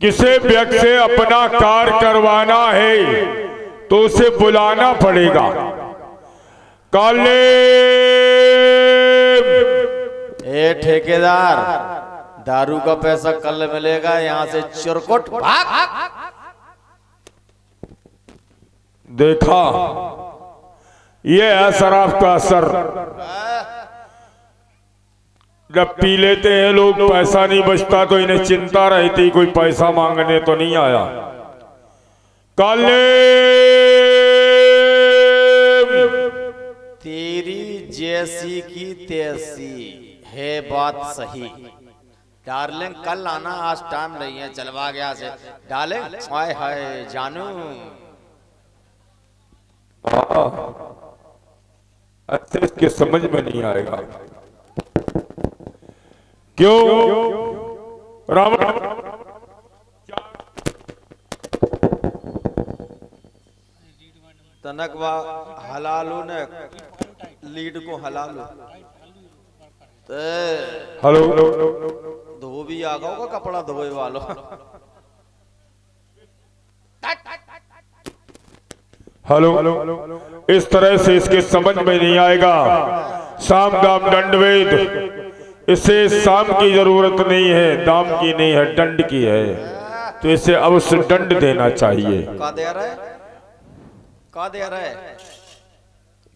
किसी व्यक्ति से अपना कार्य करवाना है तो उसे बुलाना पड़ेगा। काले ए ठेकेदार, दारू का पैसा कल मिलेगा, यहाँ से चुरकुट भाग। देखा, ये है शराब का असर। जब पी लेते हैं लोग, पैसा नहीं बचता तो इन्हें चिंता रहती कोई पैसा मांगने तो नहीं आया। काले तेरी जैसी की तैसी है बात सही। डार्लिंग कल आना, आज टाइम नहीं है, चलवा गया से। डार्लिंग हाय हाय जानू। अच्छे इसके समझ में नहीं आएगा। क्यों रावण? तनकवा हलालू ने लीड को हलालू। हेलो, धोबी आ गया होगा कपड़ा धोए वालों। हेलो, इस तरह से इसके समझ में नहीं आएगा। साम दाम दंड वेद, इसे साम की जरूरत नहीं है, दाम की नहीं है, दंड की है। तो इसे अवश्य दंड देना चाहिए। का दे रहा है? का दे रहा है?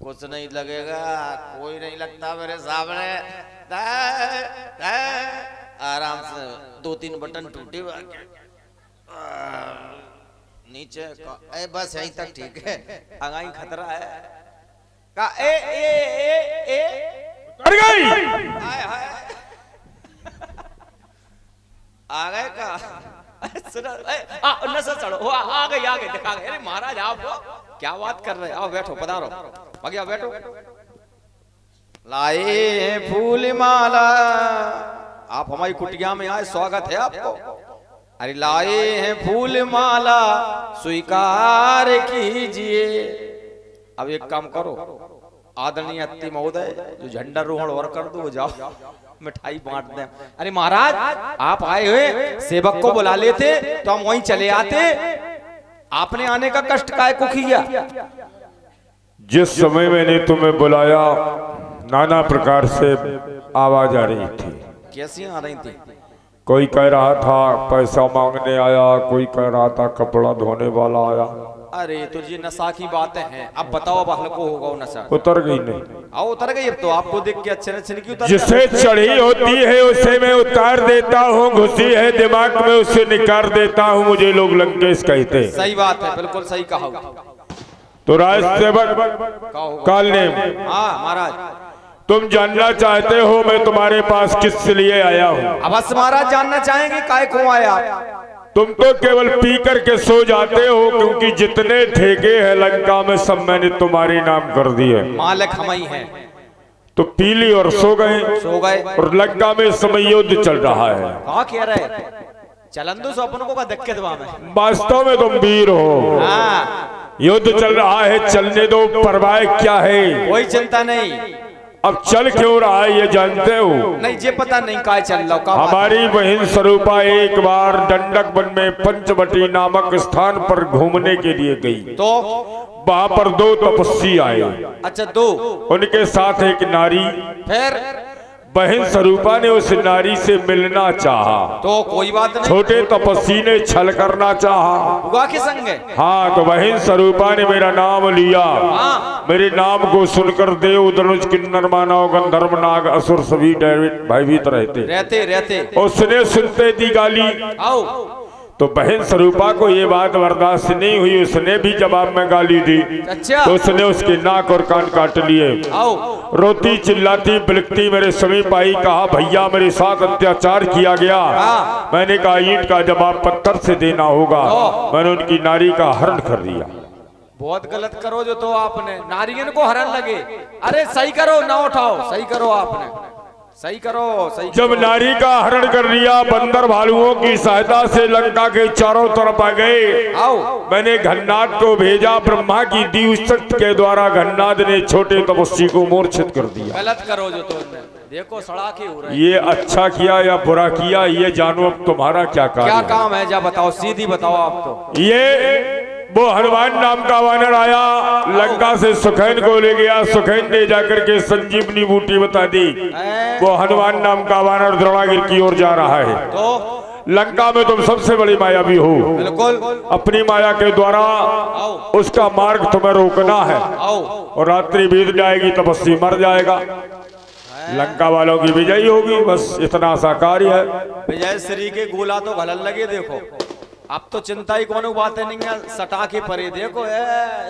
कुछ नहीं लगेगा, कोई नहीं लगता मेरे सामने। आराम से 2-3 बटन टूटे नीचे का, बस यहीं तक ठीक है। अंगाई खतरा है का कर गई। आ गए का नशा चढ़ो, आ गई दिखा गए। अरे महाराज आप क्या बात कर रहे हैं? आओ बैठो, पधारो, भैया बैठो। लाए फूल माला, आप हमारी कुटिया में आए, स्वागत है आपको। अरे लाए हैं फूल माला, स्वीकार कीजिए। अब एक काम करो, आदरणीय अति महोदय जो झंडा रोहण और कर दो, जाओ मिठाई बांट दें। अरे महाराज आप आए हुए, सेवक को बुला लेते तो हम वहीं चले आते। आपने आने का कष्ट काय को किया? जिस समय मैंने तुम्हें बुलाया, नाना प्रकार से आवाज आ रही थी। कैसी आ रही थी? कोई कह रहा था पैसा मांगने आया, कोई कह रहा था कपड़ा धोने वाला आया। अरे तो ये नशा की बातें हैं। अब बताओ, अब हल्को होगा वो नशा? उतर गई नहीं? आओ उतर गई। अब तो आपको देख के अच्छे अच्छे की उतर। जिसे चढ़ी होती है उसे मैं उतार देता हूँ, घुसी है दिमाग में उसे निकाल देता हूँ, मुझे लोग लंकेश कहते। सही बात है, बिल्कुल सही कहा। तो राज सेवक काल ने, हाँ महाराज, तुम जानना चाहते हो मैं तुम्हारे पास किस लिए आया हूँ? अवश्य महाराज जानना चाहेंगे, काय को आया? तुम तो केवल पी करके सो जाते हो, क्योंकि जितने ठेके हैं लंका में सब मैंने तुम्हारे नाम कर दिए। मालिक हम ही हैं। तो पी ली और सो गए। और लंका में समय युद्ध चल रहा है। कहाँ कह रहे? चलंदो सपनों को दिक्कत वहां में। वास्तव में तुम वीर हो। हाँ। युद्ध चल रहा है, चलने दो, परवाह क्या है? कोई चिंता नहीं। अब चल क्यों रहा है ये जानते हो? नहीं, ये पता नहीं काय चल रहा। हमारी बहन स्वरूपा एक बार दंडक वन में पंचवटी नामक स्थान पर घूमने के लिए गई। तो वहाँ पर 2 तपस्वी आए। अच्छा, 2? उनके साथ एक नारी। फिर बहन स्वरूपा ने उस नारी से मिलना चाहा। तो कोई बात नहीं। छोटे तपस्वी ने छल करना चाहा। बुआ के संग? हाँ, तो बहन स्वरूपा ने मेरा नाम लिया। हाँ। मेरे नाम को सुनकर देव, धनुष, किन्नर, मानव, गंधर्व, नाग, असुर सभी भयभीत रहते। उसने सुनते दी गाली। आओ। तो बहन स्वरूपा को ये बात बर्दाश्त नहीं हुई, उसने भी जवाब में गाली दी। अच्छा। तो उसने उसके नाक और कान काट लिए। आओ। रोती चिल्लाती बिलखती मेरे समीप आई, कहा भैया मेरे साथ अत्याचार किया गया। हाँ। मैंने कहा ईंट का जवाब पत्थर से देना होगा। मैंने उनकी नारी का हरण कर दिया। बहुत गलत करो जो तो आपने, नारियन को हरण लगे। अरे सही करो, ना उठाओ, सही करो आपने, सही करो, सही। जब नारी का हरण कर लिया, बंदर भालुओं की सहायता से लंका के चारों तरफ आ गए। आओ। मैंने घन्नाद को भेजा, ब्रह्मा की दी शक्ति के द्वारा घन्नाद ने छोटे तपस्वी को मूर्छित कर दिया। गलत करो जो तुमने। देखो सड़ाके हो रहे हैं। ये अच्छा किया या बुरा किया ये जानो, अब तुम्हारा क्या क्या कार्य है। काम है जा बताओ, सीधी बताओ आप तो। ये वो हनुमान नाम का वानर आया, लंका से सुखैन को ले गया, सुखैन ने जाकर के संजीवनी बूटी बता दी। वो हनुमान नाम का वानर द्रोणागिर की ओर जा रहा है। तो लंका में तुम सबसे बड़ी मायावी हो, बिल्कुल अपनी माया के द्वारा आओ उसका मार्ग तुम्हें रोकना है, आओ। और रात्रि बीत जाएगी तपस्वी मर जाएगा, लंका वालों की विजयी होगी, बस इतना सा कार्य है। विजय श्री के गोला तो घलन लगे देखो, अब तो चिंता ही कोनो बातें नहीं है, सटा के परे देखो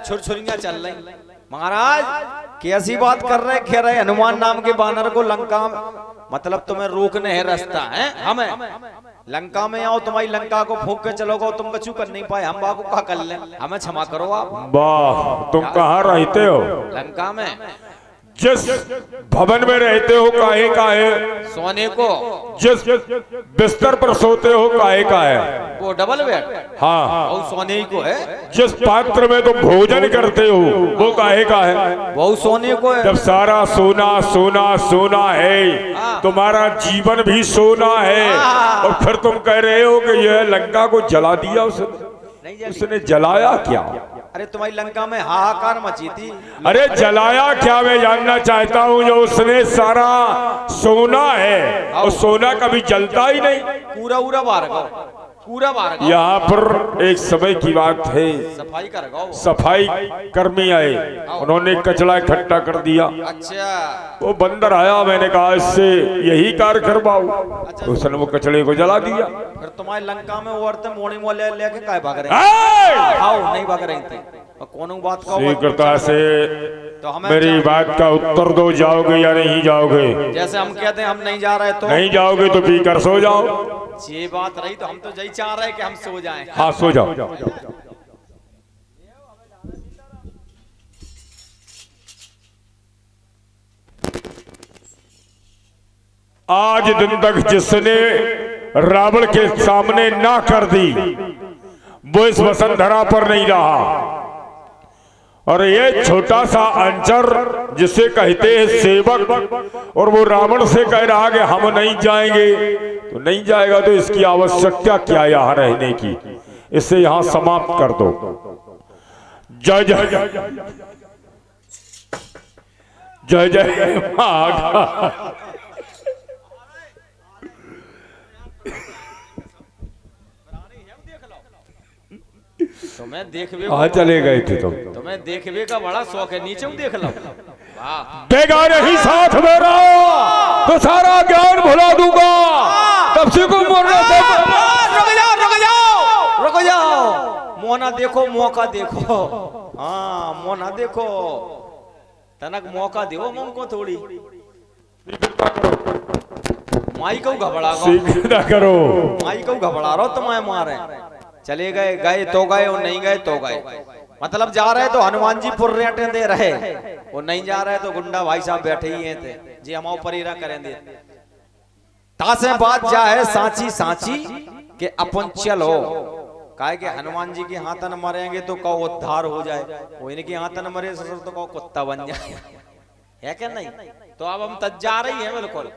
छुरछुरियां चल रही। महाराज कैसी बात कर रहे, कह रहे हनुमान नाम के बानर को लंका मतलब तुम्हें रोकने है रास्ता है, हमें लंका में आओ, तुम्हारी लंका को फूंक के चलोगे, तुम कछु कर नहीं पाए, हम बाबू का कर ले, हमें क्षमा करो आप। वाह, तुम कहाँ रहते हो? लंका में जिस भवन में रहते हो काहे का है, सोने को जिस बिस्तर पर सोते हो काहे का है, वो डबल बेड, हाँ, वो सोने ही को है। जिस पात्र में तुम भोजन करते हो वो काहे का है, वो सोने को है। जब सारा सोना सोना सोना है, तुम्हारा जीवन भी सोना है, और फिर तुम कह रहे हो कि यह लंका को जला दिया उसने जलाया क्या? अरे तुम्हारी लंका में हाहाकार मची थी। अरे जलाया क्या मैं जानना चाहता हूँ, जो उसने सारा सोना है और सोना कभी जलता ही नहीं, पूरा पूरा बार पूरा बार। यहाँ पर एक समय की बात है, सफाई कर गाओ, सफाई कर्मी आए, उन्होंने कचरा इकट्ठा कर दिया। अच्छा वो बंदर आया, मैंने कहा इससे यही कार्य करवाओ, उसने वो कचड़े को जला दिया। फिर तुम्हारी लंका में औरतें मोनी मोले लेके काय भाग रही? ए! आओ नहीं भाग रही थी, कौन बात का शीघ्रता से तो हमें मेरी बात का उत्तर दो, जाओगे या नहीं जाओगे? जैसे हम कहते हैं हम नहीं जा रहे तो नहीं जाओगे तो पी कर सो जाओ। ये बात रही तो हम तो यही चाह रहे हैं कि हम सो जाएं। हाँ सो जाओ। आज दिन तक जिसने रावण के सामने ना कर दी वो इस वसुंधरा पर नहीं रहा, और ये छोटा सा अंचर जिसे कहते हैं सेवक, और वो रावण से कह रहा कि हम नहीं जाएंगे, तो नहीं जाएगा तो इसकी आवश्यकता क्या यहाँ रहने की, इसे यहाँ समाप्त कर दो। जय जय जय जय महाकाल। तुम्हें देखवे कहाँ चले गए थे तुम? तुम्हें देखवे का बड़ा शौक है, नीचे देख लो। देगा नहीं साथ मेरा तो सारा ज्ञान भुला दूंगा, तब से को मरना। रुक जाओ रुक जाओ रुक जाओ, मोना देखो मौका देखो, हाँ मोना देखो, तनक मौका दो हमको थोड़ी, माई को घबरा करो, माई को घबरा रहो तुम्हें मारे। चले गए गए तो गए और नहीं गए तो गए, मतलब जा रहे तो हनुमान जी पुर्रेटे दे रहे, वो नहीं जा रहे तो गुंडा भाई साहब बैठे ही थे जी हम परीरा करेंगे। तासे बात जा है सांची सांची के अपन चलो, काहे के हनुमान जी के हाथ न मरेंगे तो कहो उद्धार हो जाए, वो इनके हाथ न मरे तो कहो कुत्ता बन जाए, है क्या नहीं? तो अब हम तज जा रही है बिल्कुल।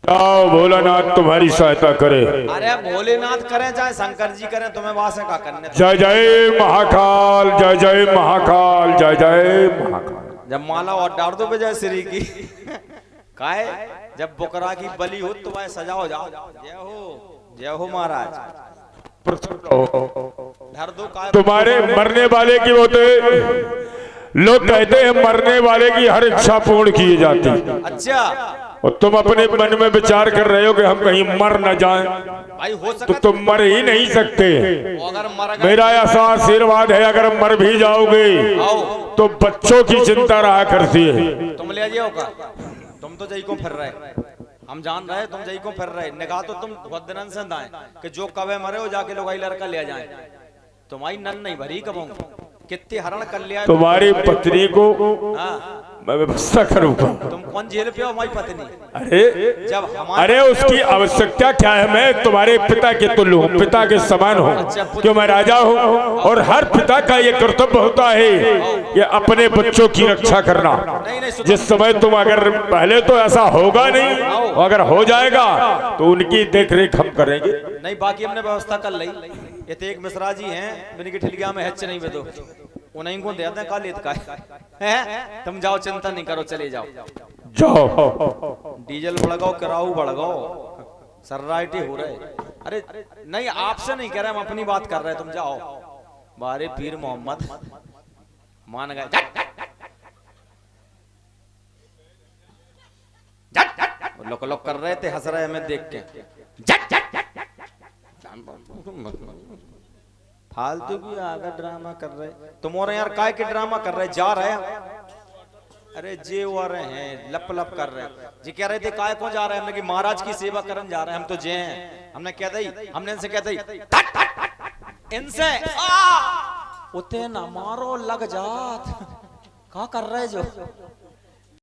जाओ भोलानाथ तुम्हारी सहायता करे। अरे भोलेनाथ करें चाहे शंकर जी करें, तुम्हें वहां से का करने। जय जय महाकाल, जय जय महाकाल, जय जय महाकाल। जब माला और डाल दो विजय श्री की काहे, जब बुकरा की बलि हो तो वह सजाओ जाओ। जय हो महाराज। धर दो काय तुम्हारे मरने वाले की होते, लोग कहते हैं मरने वाले की हर इच्छा पूर्ण की जाती। अच्छा, और तुम अपने मन में विचार कर रहे हो कि हम कहीं मर न जाएं, भाई हो तो सकता तुम मर ही नहीं सकते। अगर मर गए मेरा ऐसा आशीर्वाद है, अगर मर भी जाओगे तो बच्चों की चिंता रहा करती है। तुम ले जाओ का, तुम तो जई को फिर रहे, हम जान रहे तुम जई को फिर रहे, निगाह तो तुम बहुत दिन से दाएं कि जो कवे मरे हो जाके लोग लड़का ले जाए, तुम्हारी नन नहीं भरी कब कितने हरण कर लिया है? तुम्हारी पत्नी को हाँ, मैं व्यवस्था करूंगा। तुम कौन झेल पे हो हमारी पत्नी? अरे जब हमारे अरे उसकी आवश्यकता क्या है? मैं तुम्हारे पिता के तुल्य हूँ, पिता के समान हूँ, क्यों मैं राजा हूँ। और हर पिता का ये कर्तव्य होता है कि अपने बच्चों की रक्षा करना। जिस समय तुम अगर पहले तो ऐसा होगा नहीं, अगर हो जाएगा तो उनकी देख रेख हम करेंगे। नहीं, बाकी हमने व्यवस्था कर ली। ये तो एक मिश्रा जी हैं बिन की ठिलगिया में हेच नहीं बेदो, उन्हीं को देते हैं कालेत का है। तुम जाओ, चिंता नहीं करो, चले जाओ। जाओ, डीजल भड़काओ, किराऊ भड़काओ, सर्राइटी हो रहे। अरे नहीं, आपसे नहीं कह रहे, हम अपनी बात कर रहे हैं। तुम जाओ। बारे पीर मोहम्मद मान गए। लोक लोक कर रहे थे, हंस रहे हमें देख के। फालतू की आगे ड्रामा कर रहे तुम। और यार काय के ड्रामा कर रहे? जा रहे हैं, अरे जे हो रहे हैं, लप लप कर रहे हैं जी। कह रहे थे काय को जा रहे हैं? हमने कि महाराज की सेवा करने जा रहे हैं। हम तो जे हैं। हमने कह दी, हमने इनसे कह दी इनसे उते ना मारो लग जात। कहा कर रहे जो